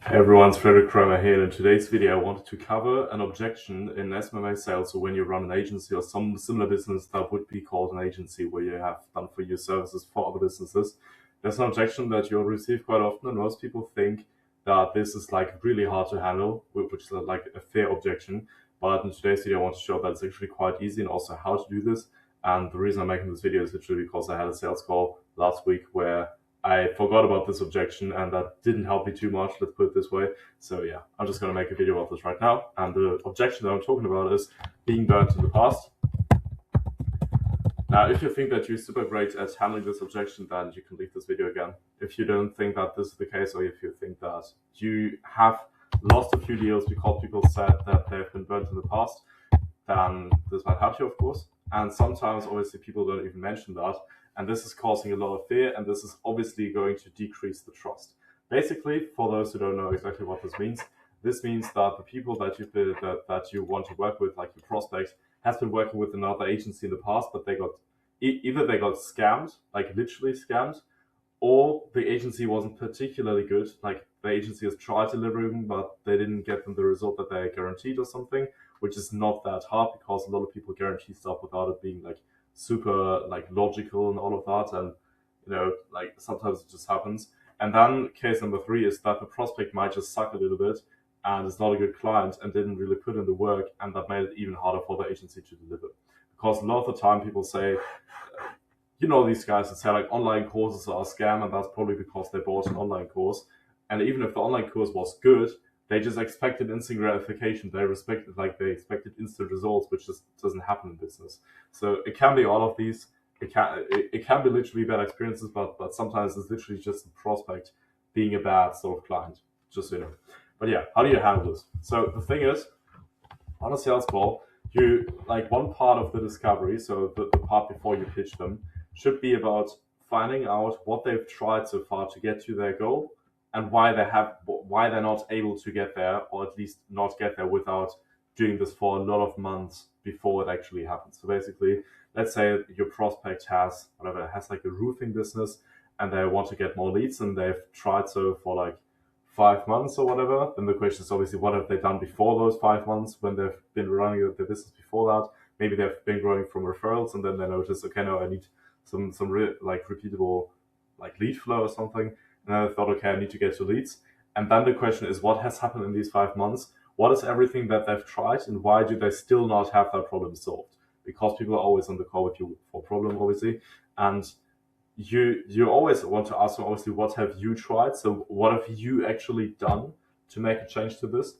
Hey everyone, it's Frederick Kramer here. In today's video, I wanted to cover an objection in SMMA sales. So when you run an agency or some similar business that would be called an agency where you have done for you services for other businesses, there's an objection that you'll receive quite often, and most people think that this is like really hard to handle, which is like a fair objection. But in today's video, I want to show that it's actually quite easy and also how to do this. And the reason I'm making this video is literally because I had a sales call last week where I forgot about this objection, and that didn't help me too much, let's put it this way. So yeah, I'm just going to make a video about this right now. And the objection that I'm talking about is being burnt in the past. Now, if you think that you're super great at handling this objection, then you can leave this video again. If you don't think that this is the case, or if you think that you have lost a few deals because people said that they've been burnt in the past, then this might help you, of course. And sometimes, obviously, people don't even mention that. And this is causing a lot of fear, and this is obviously going to decrease the trust. Basically, for those who don't know exactly what this means that the people that you want to work with, like your prospect, has been working with another agency in the past, but they got either they got scammed, like literally scammed, or the agency wasn't particularly good. Like the agency has tried delivering, but they didn't get them the result that they guaranteed or something, which is not that hard because a lot of people guarantee stuff without it being like super like logical and all of that, and like sometimes it just happens. And then case number 3 is that the prospect might just suck a little bit and is not a good client and didn't really put in the work, and that made it even harder for the agency to deliver. Because a lot of the time people say, these guys that say like online courses are a scam, and that's probably because they bought an online course. And even if the online course was good, they just expected instant gratification. They expected instant results, which just doesn't happen in business. So it can be all of these. It can be literally bad experiences, but sometimes it's literally just the prospect being a bad sort of client. Just so you know. But yeah, how do you handle this? So the thing is, on a sales call, you like one part of the discovery, so the part before you pitch them, should be about finding out what they've tried so far to get to their goal, and why they're not able to get there, or at least not get there without doing this for a lot of months before it actually happens. So basically, let's say your prospect has like a roofing business, and they want to get more leads, and they've tried so for like 5 months or whatever. Then the question is obviously, what have they done before those 5 months when they've been running their business before that? Maybe they've been growing from referrals, and then they notice, okay, no, I need some repeatable like lead flow or something. And I thought, okay, I need to get to leads. And then the question is, what has happened in these 5 months? What is everything that they've tried, and why do they still not have that problem solved? Because people are always on the call with you for a problem, obviously. And you always want to ask them, obviously, what have you tried? So what have you actually done to make a change to this?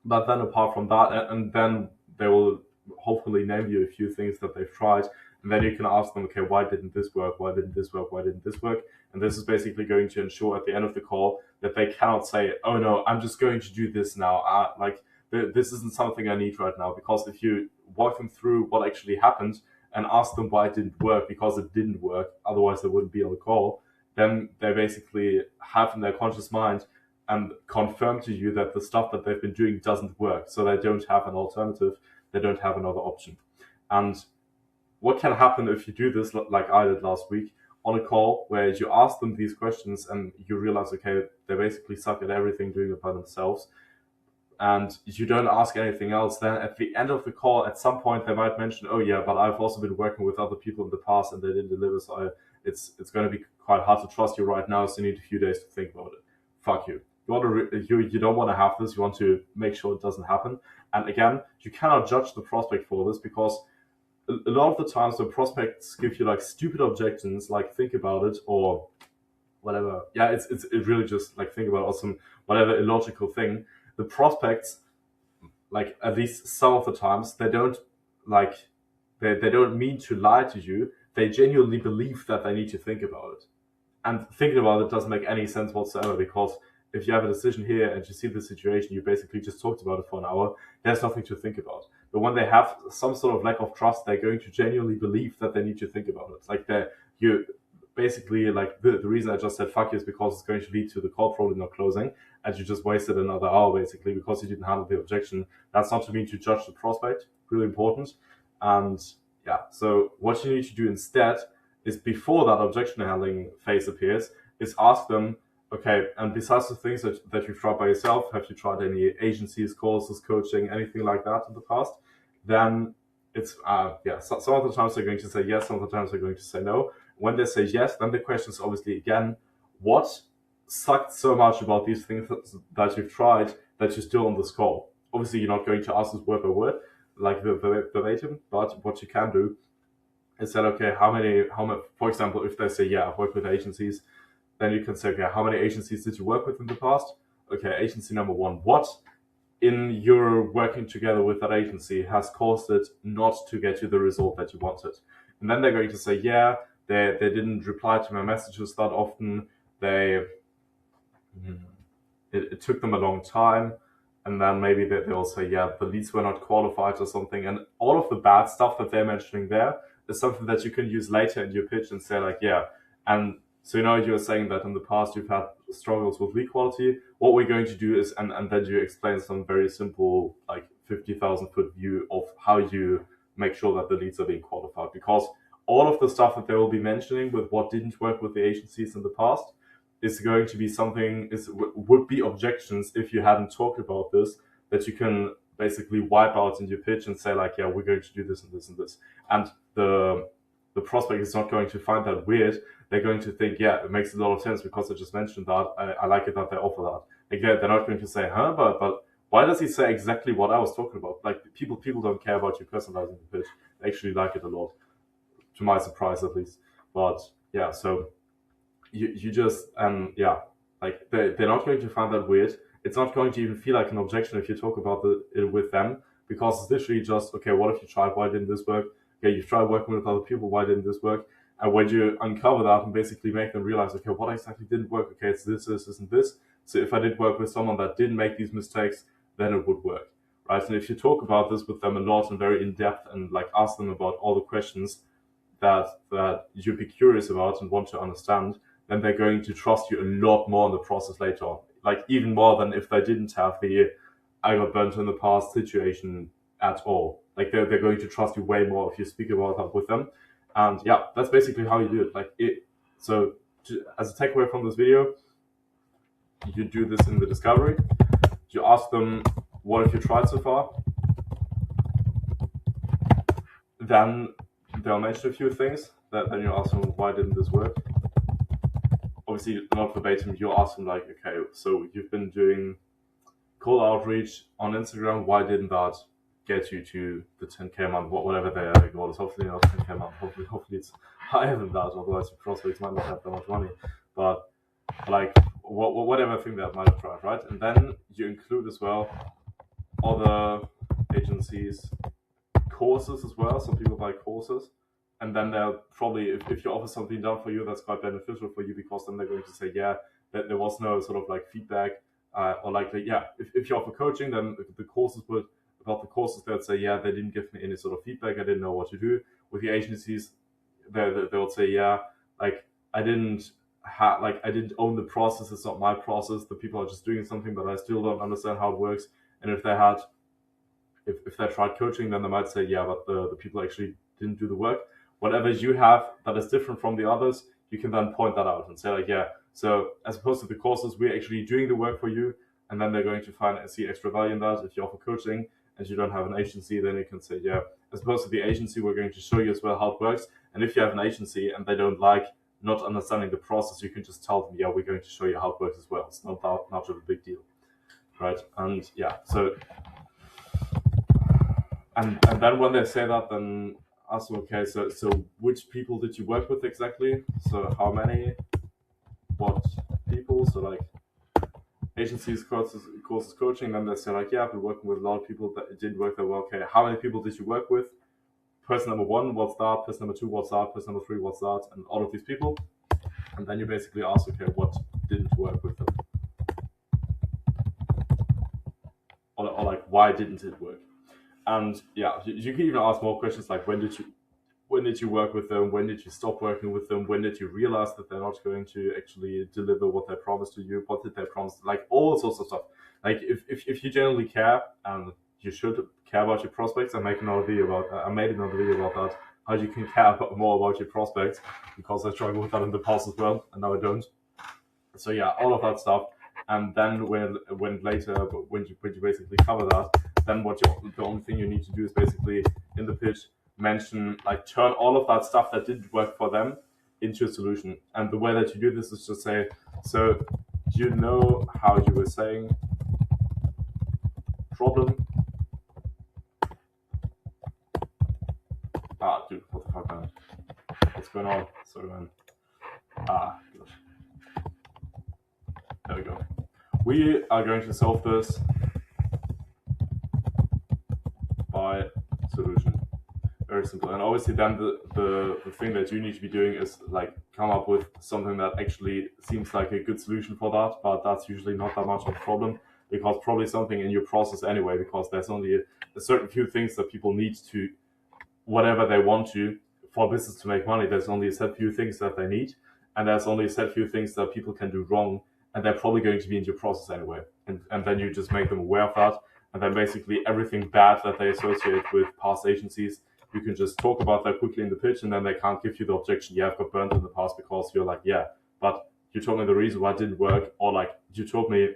But then apart from that, and then they will hopefully name you a few things that they've tried. And then you can ask them, okay, why didn't this work? Why didn't this work? Why didn't this work? And this is basically going to ensure at the end of the call that they cannot say, oh no, I'm just going to do this now. This isn't something I need right now. Because if you walk them through what actually happened and ask them why it didn't work, because it didn't work, otherwise they wouldn't be on the call, then they basically have in their conscious mind and confirm to you that the stuff that they've been doing doesn't work. So they don't have an alternative. They don't have another option. And what can happen if you do this like I did last week on a call where you ask them these questions and you realize, okay, they basically suck at everything doing it by themselves, and you don't ask anything else. Then at the end of the call, at some point they might mention, oh yeah, but I've also been working with other people in the past and they didn't deliver, so it's going to be quite hard to trust you right now, so you need a few days to think about it. Fuck you. You don't want to have this. You want to make sure it doesn't happen. And again, you cannot judge the prospect for this, because a lot of the times the prospects give you like stupid objections, like think about it or whatever. Yeah, it really just like think about awesome whatever illogical thing. The prospects, like at least some of the times, they don't mean to lie to you. They genuinely believe that they need to think about it. And thinking about it doesn't make any sense whatsoever, because if you have a decision here and you see the situation, you basically just talked about it for an hour, there's nothing to think about. But when they have some sort of lack of trust, they're going to genuinely believe that they need to think about it. It's like you basically, like the reason I just said fuck you is because it's going to lead to the call probably not closing, and you just wasted another hour basically because you didn't handle the objection. That's not to mean to judge the prospect, really important. And yeah, so what you need to do instead is, before that objection handling phase appears, is ask them, okay, and besides the things that you've tried by yourself, have you tried any agencies, courses, coaching, anything like that in the past? Then it's, yeah, some of the times they're going to say yes, some of the times they're going to say no. When they say yes, then the question is obviously again, what sucked so much about these things that you've tried that you're still on this call? Obviously, you're not going to ask this word by word, like verbatim, but what you can do is that, okay, how many, for example, if they say, yeah, I've worked with agencies, then you can say, okay, how many agencies did you work with in the past? Okay, agency number one, what in your working together with that agency has caused it not to get you the result that you wanted? And then they're going to say, yeah, they didn't reply to my messages that often. It took them a long time. And then maybe they'll say, yeah, the leads were not qualified or something. And all of the bad stuff that they're mentioning there is something that you can use later in your pitch and say, like, yeah. And so, you're saying that in the past you've had struggles with lead quality. What we're going to do is, and then you explain some very simple, like 50,000-foot view of how you make sure that the leads are being qualified. Because all of the stuff that they will be mentioning with what didn't work with the agencies in the past is going to be something, would be objections if you hadn't talked about this, that you can basically wipe out in your pitch and say, like, yeah, we're going to do this and this and this. And the prospect is not going to find that weird. They're going to think, yeah, it makes a lot of sense because I just mentioned that. I like it that they offer that. Again, they're not going to say, huh, but why does he say exactly what I was talking about? Like, people don't care about you personalizing the pitch. They actually like it a lot, to my surprise at least. But yeah, so you just, yeah, like they're not going to find that weird. It's not going to even feel like an objection if you talk about it with them, because it's literally just, okay, what if you tried? Why didn't this work? Okay, you've tried working with other people. Why didn't this work? And when you uncover that and basically make them realize, okay, what exactly didn't work? Okay, it's this, and this. So if I did work with someone that didn't make these mistakes, then it would work, right? And if you talk about this with them a lot and very in depth and like ask them about all the questions that you'd be curious about and want to understand, then they're going to trust you a lot more in the process later on. Like even more than if they didn't have the I got burnt in the past situation at all. Like they're going to trust you way more if you speak about that with them. And yeah, that's basically how you do it. Like it. So as a takeaway from this video, you do this in the discovery. You ask them, what have you tried so far? Then they'll mention a few things. Then you ask them, why didn't this work? Obviously, not verbatim. You ask them like, okay, so you've been doing cold outreach on Instagram. Why didn't that get you to the 10K month? Whatever their goal is. Hopefully not 10K month. Hopefully it's higher than that. Otherwise, your prospects might not have that much money. But like whatever thing that might have tried, right? And then you include as well other agencies, courses as well. Some people buy courses. And then they'll probably, if you offer something done for you, that's quite beneficial for you, because then they're going to say, yeah, that there was no sort of like feedback, or like, yeah, if you offer coaching, then the courses they'd say, yeah, they didn't give me any sort of feedback. I didn't know what to do. With the agencies, they'll say, yeah, like I didn't own the process. It's not my process. The people are just doing something, but I still don't understand how it works. And if they tried coaching, then they might say, yeah, but the people actually didn't do the work. Whatever you have that is different from the others, you can then point that out and say, like, yeah, so as opposed to the courses, we're actually doing the work for you, and then they're going to see extra value in that. If you offer coaching and you don't have an agency, then you can say, yeah, as opposed to the agency, we're going to show you as well how it works. And if you have an agency and they don't like not understanding the process, you can just tell them, yeah, we're going to show you how it works as well. It's not a big deal, right? And yeah, so and then when they say that, then ask them, okay, so which people did you work with exactly? So how many? What people? So like agencies, courses, coaching. Then they say like, yeah, I've been working with a lot of people that it didn't work that well. Okay, how many people did you work with? Person number one, what's that? Person number two, what's that? Person number three, what's that? And all of these people. And then you basically ask, okay, what didn't work with them? Or like, why didn't it work? And yeah, you can even ask more questions like, when did you work with them? When did you stop working with them? When did you realize that they're not going to actually deliver what they promised to you? What did they promise? Like all sorts of stuff. Like if you genuinely care, and you should care about your prospects. I made another video about that. How you can care more about your prospects, because I struggled with that in the past as well, and now I don't. So yeah, all of that stuff. And then when later, when you basically cover that, then the only thing you need to do is basically in the pitch mention, like, turn all of that stuff that didn't work for them into a solution. And the way that you do this is to say, so you know how you were saying problem. Ah, dude, what the fuck, man? What's going on? Sorry, man. Ah, gosh. There we go. We are going to solve this by solution. Very simple. And obviously then the thing that you need to be doing is like come up with something that actually seems like a good solution for that, but that's usually not that much of a problem, because probably something in your process anyway, because there's only a certain few things that people need to, whatever they want to, for business to make money. There's only a set few things that they need, and there's only a set few things that people can do wrong, and they're probably going to be in your process anyway. And then you just make them aware of that, and then basically everything bad that they associate with past agencies, you can just talk about that quickly in the pitch, and then they can't give you the objection, yeah, I've got burned in the past, because you're like, yeah, but you told me the reason why it didn't work, or like, you told me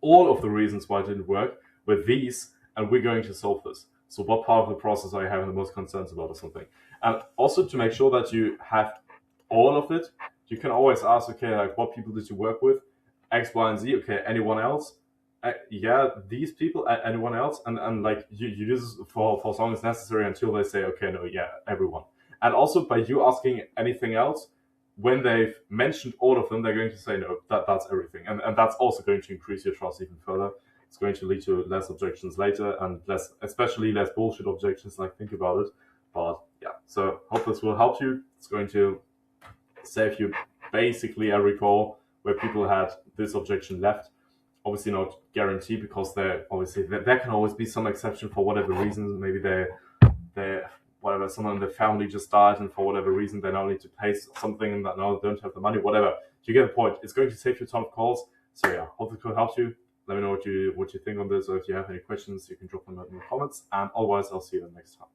all of the reasons why it didn't work with these, and we're going to solve this. So what part of the process are you having the most concerns about or something? And also to make sure that you have all of it, you can always ask, okay, like, what people did you work with? X, Y, and Z. Okay, anyone else? Yeah, these people, anyone else? And like, you do this for as long as necessary until they say, okay, no, yeah, everyone. And also by you asking anything else, when they've mentioned all of them, they're going to say, no, that's everything. And that's also going to increase your trust even further. It's going to lead to less objections later, and especially less bullshit objections, like, think about it. But yeah, so hope this will help you. It's going to save you basically every call where people had this objection left. Obviously not guaranteed, because there can always be some exception for whatever reason. Maybe they whatever, someone in their family just died, and for whatever reason they now need to pay something, and that now they don't have the money, whatever. You get the point. It's going to save you a ton of calls. So yeah, hope it could help you. Let me know what you think on this, or if you have any questions, you can drop them in the comments. And otherwise, I'll see you next time.